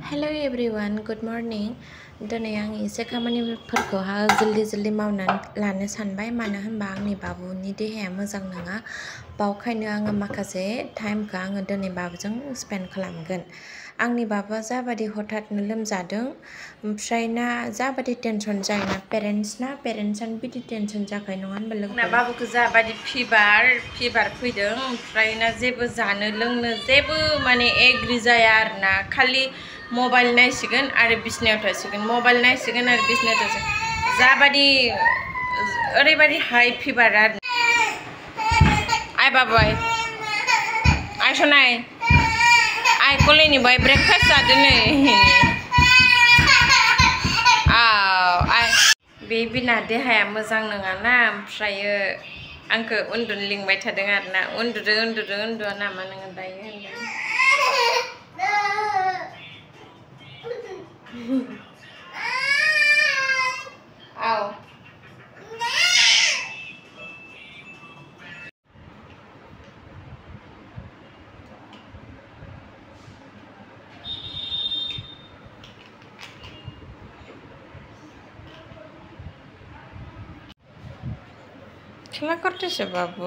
Hello everyone, good morning. Dnwi आं एसे खामानिफोरखौहा जल्दि मावनानै लानो सानबाय मानो होनबा आंनि बाबुनि देहाया मोजां नङा बावखायनो आङो माखासे टाइमखौ आङो दिनै बाबुजों स्पेन्ड खालामगोन आंनि बाबुआ जाबादि हठाथनो लोमजादों ओमफ्राय ना जाबादि टेनसन जायोना पेरेन्ट्सआनो बिदि टेनसन जाखायो नङा होनबा लोगो बाबुखौ जाबादि फिभार फैदों ओमफ्राय ना जेबो जानो लोंनो जेबो माने एग्रि जाया आरोना खालि मबाइल नायसिगोन आरो बिसनायाव थासिगोन मबाइल नायसिगोन आरो बिसनायाव थासिगोन जाबादि ओरैबादि हाई फिभार आरो आइ बाबाय आइ सनाय आइ कलेजनि बाय ब्रेकफास्ट जादो नै आइ बे बिना देहाया मोजां नङाना ओमफ्रायो आंखौ उन्दुनो लिंबाय थादों आरोना उन्दुदो नामा नोङो दायो Ow. Kenapa kortes ya, Babu?